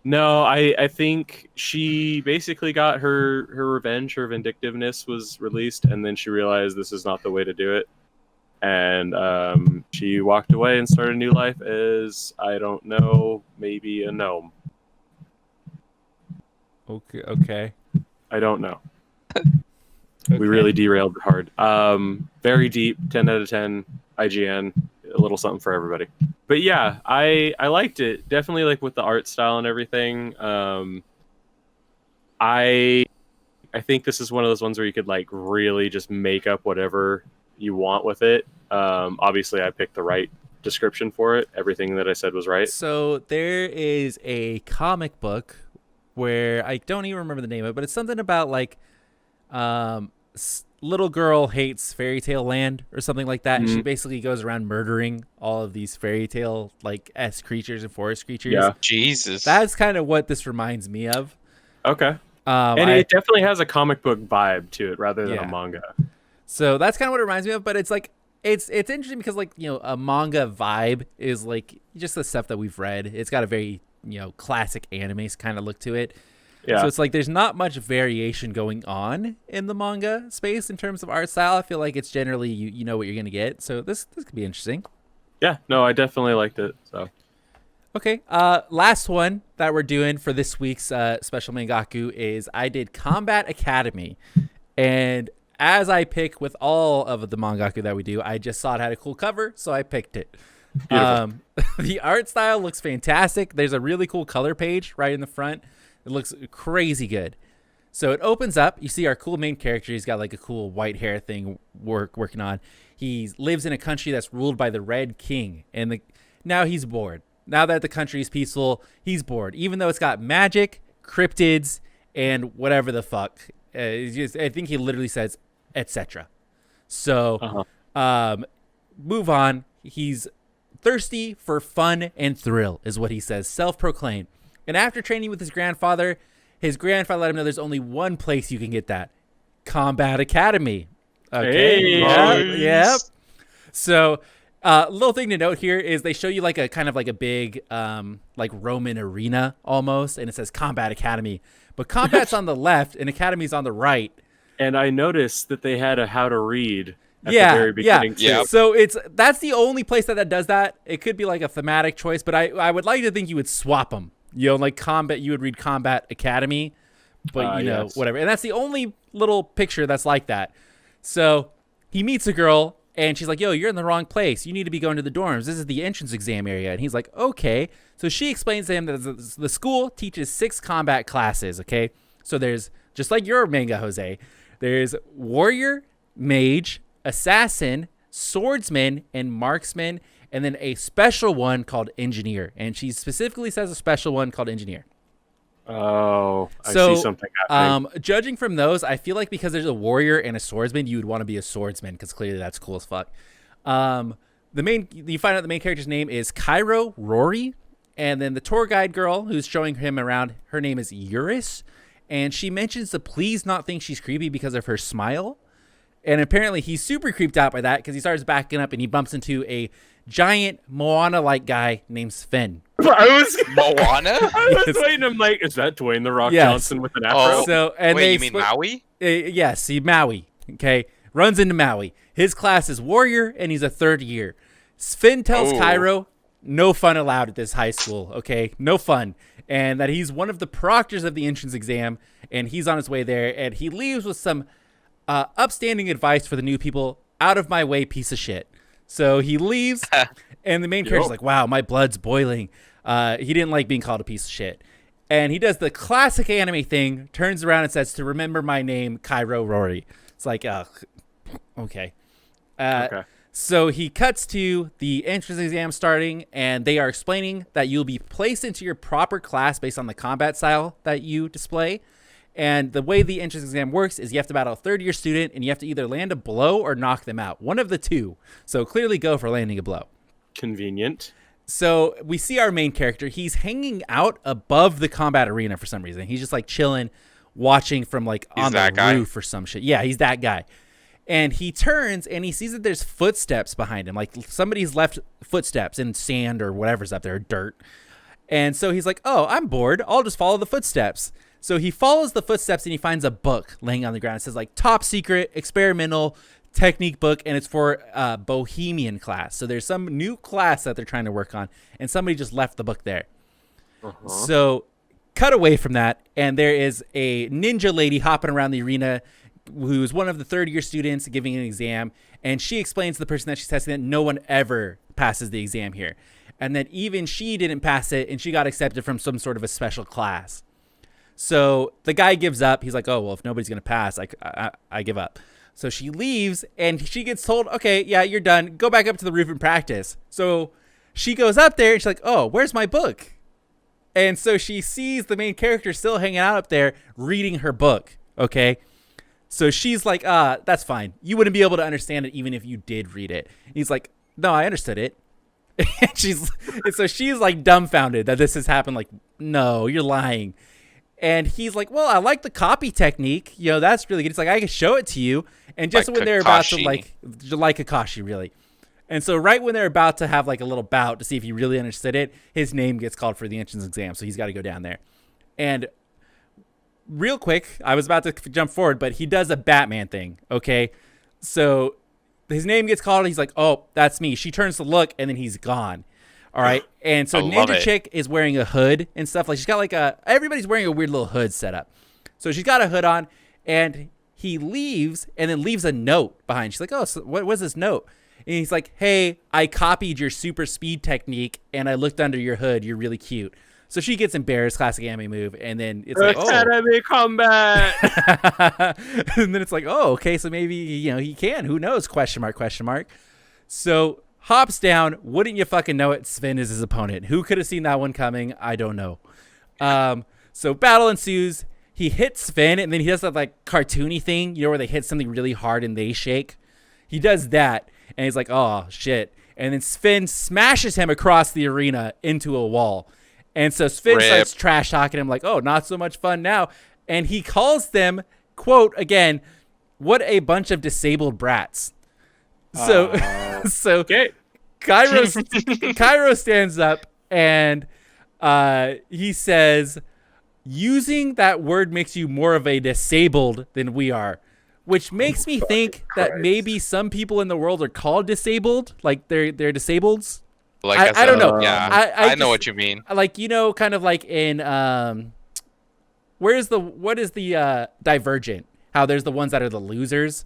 No, I think she basically got her revenge. Her vindictiveness was released, and then she realized this is not the way to do it. And she walked away and started a new life as, I don't know, maybe a gnome. Okay. I don't know. Okay. We really derailed hard. Very deep, 10 out of 10, IGN, a little something for everybody. But yeah, I liked it. Definitely like with the art style and everything. I think this is one of those ones where you could like really just make up whatever you want with it. Obviously, I picked the right description for it. Everything that I said was right. So there is a comic book where I don't even remember the name of it, but it's something about like little girl hates fairy tale land or something like that. And she basically goes around murdering all of these fairy tale like creatures and forest creatures. Yeah. Jesus. That's kind of what this reminds me of. Okay. And it definitely has a comic book vibe to it rather than a manga. So that's kind of what it reminds me of, but it's like it's interesting because like, you know, a manga vibe is like just the stuff that we've read. It's got a very, you know, classic anime kind of look to it. Yeah. So it's like there's not much variation going on in the manga space in terms of art style. I feel like it's generally you know what you're going to get. So this could be interesting. Yeah, no, I definitely liked it. So okay, last one that we're doing for this week's special Mangaku is I did Combat Academy. And as I pick with all of the Mangaku that we do, I just saw it had a cool cover, so I picked it. The art style looks fantastic. There's a really cool color page right in the front. It looks crazy good. So it opens up. You see our cool main character. He's got like a cool white hair thing working on. He lives in a country that's ruled by the Red King. And now he's bored. Now that the country is peaceful, he's bored. Even though it's got magic, cryptids, and whatever the fuck. I think he literally says, etc. So move on. He's thirsty for fun and thrill is what he says. Self-proclaimed. And after training with his grandfather let him know there's only one place you can get that. Combat Academy. Okay. Hey, Yep. So, little thing to note here is they show you like a kind of like a big like Roman arena almost, and it says Combat Academy. But combat's on the left and Academy's on the right. And I noticed that they had a how to read at the very beginning too. Yeah. So that's the only place that does that. It could be like a thematic choice, but I would like to think you would swap them. You know, like combat, you would read Combat Academy, but you know, whatever. And that's the only little picture that's like that. So he meets a girl and she's like, yo, you're in the wrong place. You need to be going to the dorms. This is the entrance exam area. And he's like, okay. So she explains to him that the school teaches 6 combat classes. Okay. So there's just like your manga, Jose, there's warrior, mage, assassin, swordsman, and marksman. And then a special one called engineer. And she specifically says a special one called engineer. Oh, I see something happening. Judging from those, I feel like because there's a warrior and a swordsman, you would want to be a swordsman because clearly that's cool as fuck. You find out the main character's name is Cairo Rory. And then the tour guide girl who's showing him around, her name is Eurus. And she mentions to please not think she's creepy because of her smile. And apparently he's super creeped out by that because he starts backing up and he bumps into a giant Moana-like guy named Sven. Moana? I was waiting. I'm like, is that Dwayne the Rock Johnson with an afro? Oh. So, and Wait, you mean Maui? Yes, Maui. Okay, runs into Maui. His class is warrior, and he's a 3rd year. Sven tells Cairo, no fun allowed at this high school. Okay, no fun, and that he's one of the proctors of the entrance exam, and he's on his way there. And he leaves with some upstanding advice for the new people. Out of my way, piece of shit. So he leaves, and the main character's like, wow, my blood's boiling. He didn't like being called a piece of shit. And he does the classic anime thing, turns around and says, to remember my name, Cairo Rory. It's like, okay. So he cuts to the entrance exam starting, and they are explaining that you'll be placed into your proper class based on the combat style that you display. And the way the entrance exam works is you have to battle a 3rd-year student, and you have to either land a blow or knock them out. One of the two. So clearly go for landing a blow. Convenient. So we see our main character. He's hanging out above the combat arena for some reason. He's just like chilling, watching from like on the roof or some shit. Yeah, he's that guy. And he turns and he sees that there's footsteps behind him. Like somebody's left footsteps in sand or whatever's up there, dirt. And so he's like, oh, I'm bored. I'll just follow the footsteps. So he follows the footsteps and he finds a book laying on the ground. It says like top secret experimental technique book, and it's for Bohemian class. So there's some new class that they're trying to work on, and somebody just left the book there. So cut away from that, and there is a ninja lady hopping around the arena who's one of the third-year students giving an exam, and she explains to the person that she's testing that no one ever passes the exam here, and that even she didn't pass it, and she got accepted from some sort of a special class. So the guy gives up. He's like, oh, well, if nobody's going to pass, I give up. So she leaves, and she gets told, okay, yeah, you're done. Go back up to the roof and practice. So she goes up there, and she's like, oh, where's my book? And so she sees the main character still hanging out up there reading her book, okay? So she's like, that's fine. You wouldn't be able to understand it even if you did read it. And he's like, no, I understood it. And so she's like dumbfounded that this has happened. Like, no, you're lying. And he's like, well, I like the copy technique. You know, that's really good. It's like, I can show it to you. And just like when they're about to like Kakashi, really. And so right when they're about to have like a little bout to see if he really understood it, his name gets called for the entrance exam. So he's got to go down there. And real quick, I was about to jump forward, but he does a Batman thing. Okay. So his name gets called. And he's like, oh, that's me. She turns to look, and then he's gone. All right. And so Ninja Chick is wearing a hood and stuff. Like she's got like everybody's wearing a weird little hood setup. So she's got a hood on, and he leaves and then leaves a note behind. She's like, oh, so what was this note? And he's like, hey, I copied your super speed technique and I looked under your hood. You're really cute. So she gets embarrassed, classic anime move. And then it's like, oh. Enemy combat. And then it's like, oh, okay. So maybe, you know, he can. Who knows? Question mark, question mark. So hops down. Wouldn't you fucking know it? Sven is his opponent. Who could have seen that one coming? I don't know. So battle ensues. He hits Sven, and then he does that like cartoony thing, you know, where they hit something really hard and they shake. He does that, and he's like, oh, shit. And then Sven smashes him across the arena into a wall. And so Sven starts trash talking him like, oh, not so much fun now. And he calls them, quote, again, what a bunch of disabled brats. So Okay. Cairo stands up, and he says, using that word makes you more of a disabled than we are, which makes me think that maybe some people in the world are called disabled, like they're disableds. Like I don't know. Yeah, I know what you mean. Like, you know, kind of like in what is the Divergent? How there's the ones that are the losers.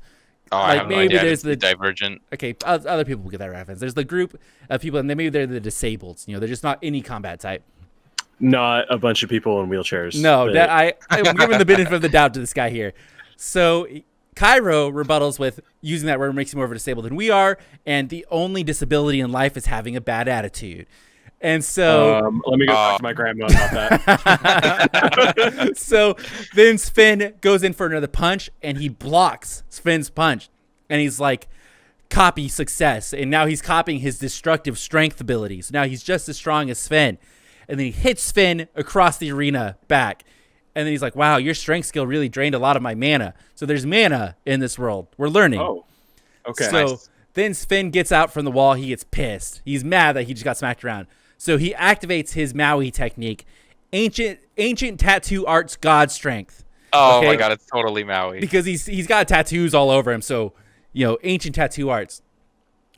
Oh, like I have no maybe idea. There's the Divergent. Okay, other people will get that reference. There's the group of people, and maybe they're the disabled. You know, they're just not any combat type. Not a bunch of people in wheelchairs. No, that I'm giving the benefit of the doubt to this guy here. So Cairo rebuttals with using that word makes you more of a disabled than we are, and the only disability in life is having a bad attitude. And so let me go talk to my grandma about that. So then Sven goes in for another punch, and he blocks Sven's punch, and he's like, copy success. And now he's copying his destructive strength abilities. Now he's just as strong as Sven. And then he hits Sven across the arena back. And then he's like, wow, your strength skill really drained a lot of my mana. So there's mana in this world. We're learning. Oh, okay. So then Sven gets out from the wall. He gets pissed. He's mad that he just got smacked around. So he activates his Maui technique, ancient tattoo arts god strength. Oh my god, it's totally Maui. Because he's got tattoos all over him. So, you know, ancient tattoo arts.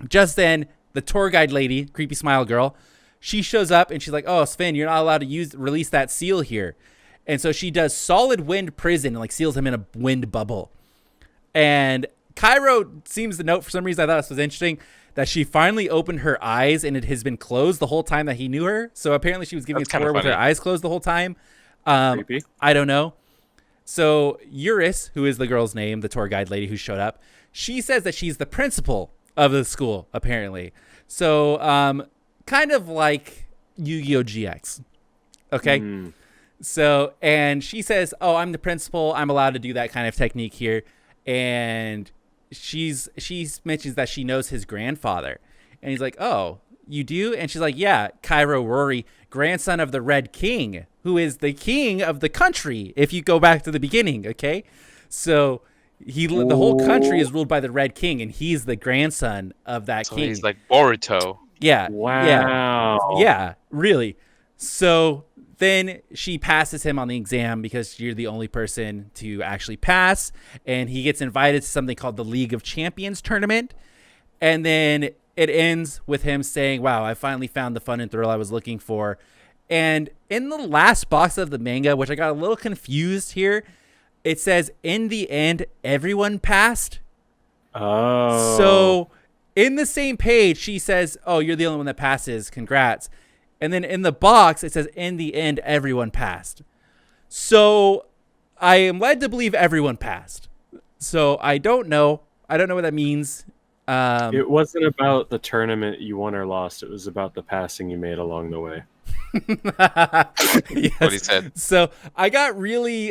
Just then, the tour guide lady, creepy smile girl, she shows up and she's like, oh, Sven, you're not allowed to release that seal here. And so she does solid wind prison and like seals him in a wind bubble. And Cairo seems to note, for some reason, I thought this was interesting, that she finally opened her eyes and it has been closed the whole time that he knew her. So apparently she was giving a tour with her eyes closed the whole time. Creepy. I don't know. So Eurus, who is the girl's name, the tour guide lady who showed up, she says that she's the principal of the school, apparently. So kind of like Yu-Gi-Oh! GX. Okay? So, and she says, oh, I'm the principal. I'm allowed to do that kind of technique here. And she mentions that she knows his grandfather. And he's like, oh, you do? And she's like, yeah, Cairo Rory, grandson of the Red King, who is the king of the country, if you go back to the beginning, okay? So the whole country is ruled by the Red King, and he's the grandson of that king. He's like Boruto. Yeah. Wow. Yeah, really. So then she passes him on the exam because you're the only person to actually pass, and he gets invited to something called the League of Champions tournament. And then it ends with him saying, wow, I finally found the fun and thrill I was looking for. And in the last box of the manga, which I got a little confused here, it says, in the end, everyone passed. Oh. So in the same page, she says, oh, you're the only one that passes. Congrats. And then in the box, it says, in the end, everyone passed. So I am led to believe everyone passed. So I don't know. I don't know what that means. It wasn't about the tournament you won or lost. It was about the passing you made along the way. Yes. What he said. So I got really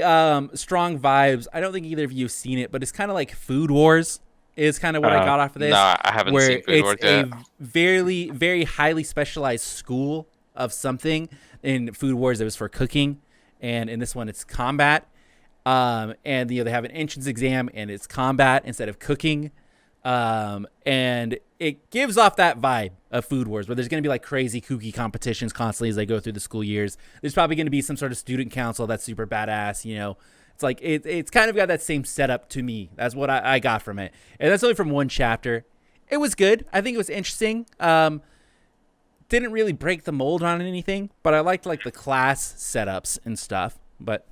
strong vibes. I don't think either of you have seen it, but it's kind of like Food Wars is kind of what I got off of this. Nah, I haven't where seen Food Wars yet. It's a very, very highly specialized school of something. In Food Wars, it was for cooking, and in this one, it's combat. And they have an entrance exam, and it's combat instead of cooking. And it gives off that vibe of Food Wars, where there's going to be like crazy kooky competitions constantly as they go through the school years. There's probably going to be some sort of student council that's super badass, you know. It's like it's kind of got that same setup to me. That's what I got from it. And that's only from one chapter. It was good. I think it was interesting. Didn't really break the mold on anything, but I liked like the class setups and stuff. But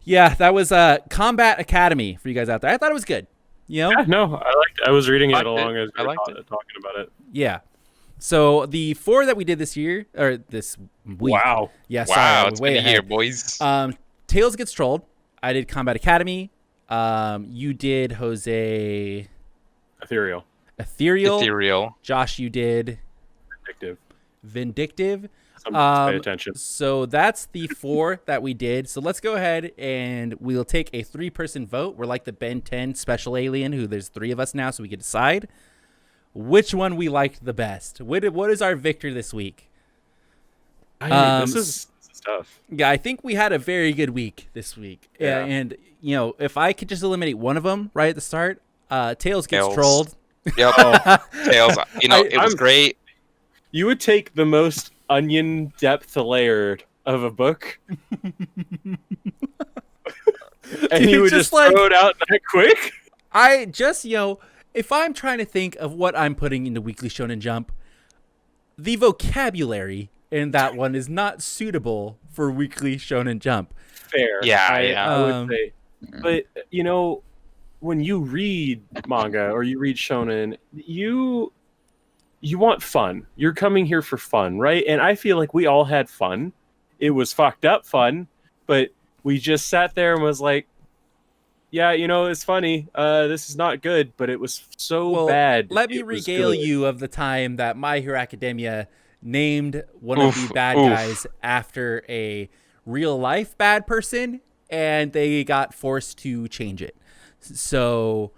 yeah, that was Combat Academy for you guys out there. I thought it was good. You know? Yeah, no, I was reading it along as I we were liked it. talking about it. Yeah. So the 4 that we did this year, or this week. Wow. Yeah, sorry, Wow, I'm it's way been a year, ahead. boys. Tails Gets Trolled. I did Combat Academy. You did Jose Ethereal. Ethereal. Josh, you did Vindictive. Pay attention. So that's the 4 that we did. So let's go ahead and we'll take a 3-person vote. We're like the Ben 10 special alien, who there's 3 of us now, so we can decide which one we liked the best. What is our victor this week? This is tough. Yeah, I think we had a very good week this week. Yeah. And, you know, if I could just eliminate one of them right at the start, Tails Gets Tails. Trolled. Yep. Tails. You know, it was great. You would take the most onion depth layered of a book, and you would just throw it out that quick. I just, you know, if I'm trying to think of what I'm putting into Weekly Shonen Jump, the vocabulary in that one is not suitable for Weekly Shonen Jump. Fair. Yeah, I would say. But, you know, when you read manga or you read shonen, you want fun. You're coming here for fun, right? And I feel like we all had fun. It was fucked up fun, but we just sat there and was like, yeah, you know, it's funny. This is not good, but it was so bad. Let me regale you of the time that My Hero Academia named one of the bad guys after a real life bad person, and they got forced to change it. So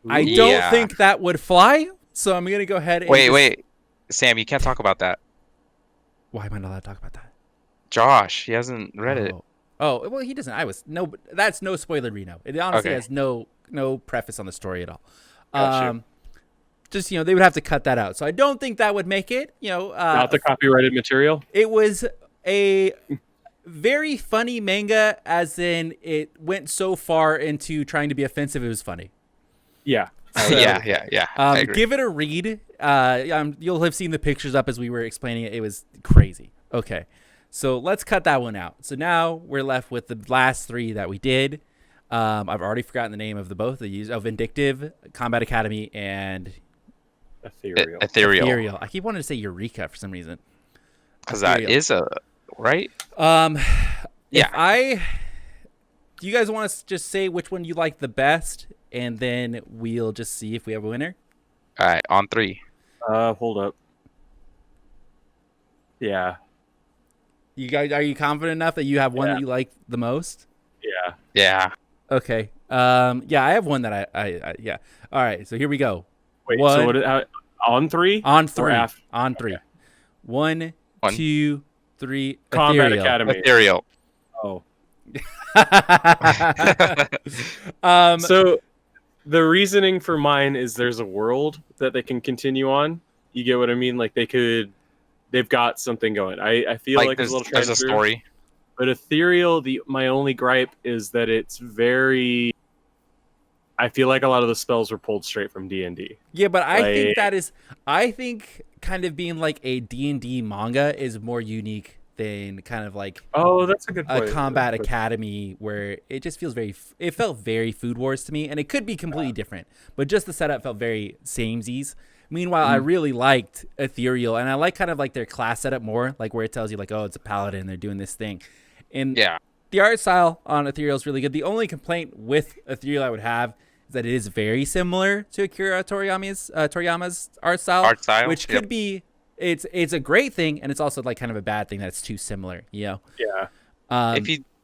I don't think that would fly. So I'm gonna go ahead and wait, Sam, you can't talk about that. Why am I not allowed to talk about that? Josh, he hasn't read it. Oh, well, he doesn't. That's no spoiler, Reno. It honestly has no preface on the story at all. Gotcha. Just, you know, they would have to cut that out. So I don't think that would make it. You know, not the copyrighted material. It was a very funny manga, as in it went so far into trying to be offensive, it was funny. Yeah. Yeah. I agree. Give it a read. You'll have seen the pictures up as we were explaining it. It was crazy. Okay. So let's cut that one out. So now we're left with the last 3 that we did. I've already forgotten the name of the both of these. Vindictive, Combat Academy, and Ethereal. I keep wanting to say Eureka for some reason. Because that is a right. Yeah. Do you guys want to just say which one you like the best, and then we'll just see if we have a winner? All right, on 3. Hold up. Yeah. You guys, are you confident enough that you have one that you like the most? Yeah. Okay. Yeah, I have one that I yeah. All right, so here we go. Wait, so what? On 3? On Or 3. af- On 3. Okay. 1, One. 2, 3. Combat Ethereal. Academy. Ethereal. Oh. um, So the reasoning for mine is there's a world that they can continue on. You get what I mean? Like they've got something going. I feel like there's a little a transfer. story. But Ethereal, my only gripe is that it's very. I feel like a lot of the spells were pulled straight from D&D. yeah, but I think kind of being like a D&D manga is more unique than kind of like Oh, that's a good point. a combat academy where it just feels it felt very Food Wars to me, and it could be completely different, but just the setup felt very samesies. Meanwhile, I really liked Ethereal, and I like kind of like their class setup more, like where it tells you like, oh, it's a paladin, they're doing this thing. And Yeah. the art style on Ethereal is really good. The only complaint with Ethereal I would have is that it is very similar to Akira Toriyama's art style, which could be it's a great thing, and it's also like kind of a bad thing that it's too similar. You know? Yeah.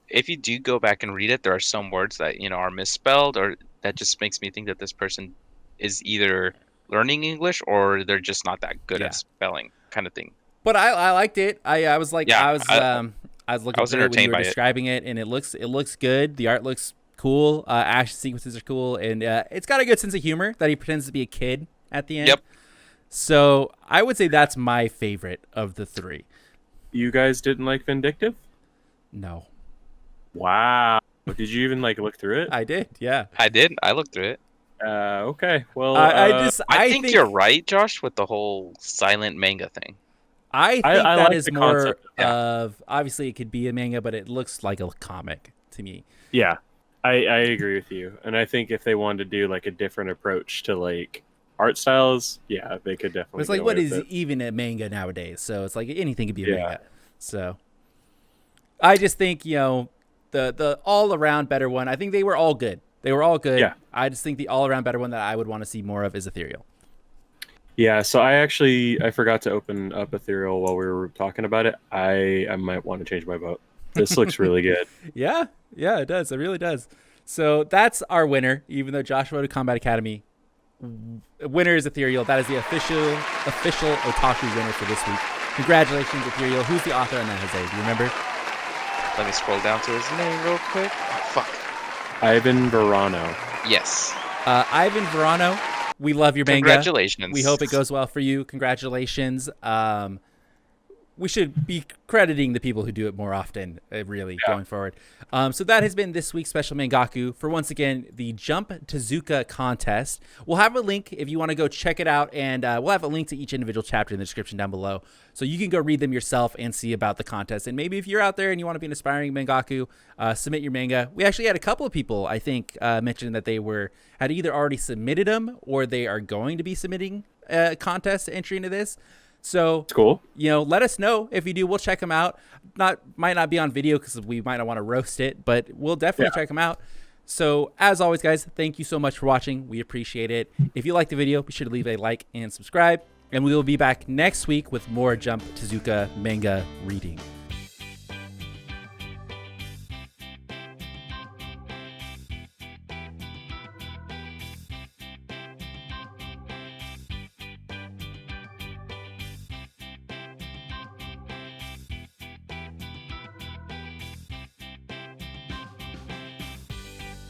If you do go back and read it, there are some words that are misspelled, or that just makes me think that this person is either learning English or they're just not that good at spelling, kind of thing. But I liked it. I was like, I was looking through it when you were by describing it, and it looks good. The art looks cool. Action sequences are cool, and it's got a good sense of humor that he pretends to be a kid at the end. Yep. So I would say that's my favorite of the 3. You guys didn't like Vindictive? No, Wow. Did you even like look through it? I did. Yeah. I did. I looked through it. Okay. Well, I think you're right, Josh, with the whole silent manga thing. I think I that like is the more concept, of obviously it could be a manga, but it looks like a comic to me. Yeah, I agree with you, and I think if they wanted to do like a different approach to like art styles, yeah, they could definitely. It's like, get what away is with it. even a manga nowadays? So it's like anything could be a manga. So I just think the all around better one. I think they were all good. They were all good. Yeah. I just think the all around better one that I would want to see more of is Ethereal. Yeah, so I forgot to open up Ethereal while we were talking about it. I might want to change my vote. This looks really good. Yeah, it does. It really does. So that's our winner, even though Josh voted Combat Academy. Winner is Ethereal. That is the official otaku winner for this week. Congratulations, Ethereal. Who's the author on that, Jose? Do you remember? Let me scroll down to his name real quick. Oh, fuck. Ivan Varano. Yes. Ivan Varano. We love your manga. Congratulations. We hope it goes well for you. Congratulations. We should be crediting the people who do it more often, going forward. So that has been this week's Special Mangaku for, once again, the Jump Tezuka contest. We'll have a link if you want to go check it out, and we'll have a link to each individual chapter in the description down below, so you can go read them yourself and see about the contest. And maybe if you're out there and you want to be an aspiring mangaku, submit your manga. We actually had a couple of people, I think, mention that they had either already submitted them or they are going to be submitting a contest entry into this. So It's cool. Let us know if you do. We'll check them out. Might not be on video because we might not want to roast it, but we'll definitely check them out. So as always, guys, thank you so much for watching. We appreciate it. If you liked the video, be sure to leave a like and subscribe. And we will be back next week with more Jump Tezuka manga reading.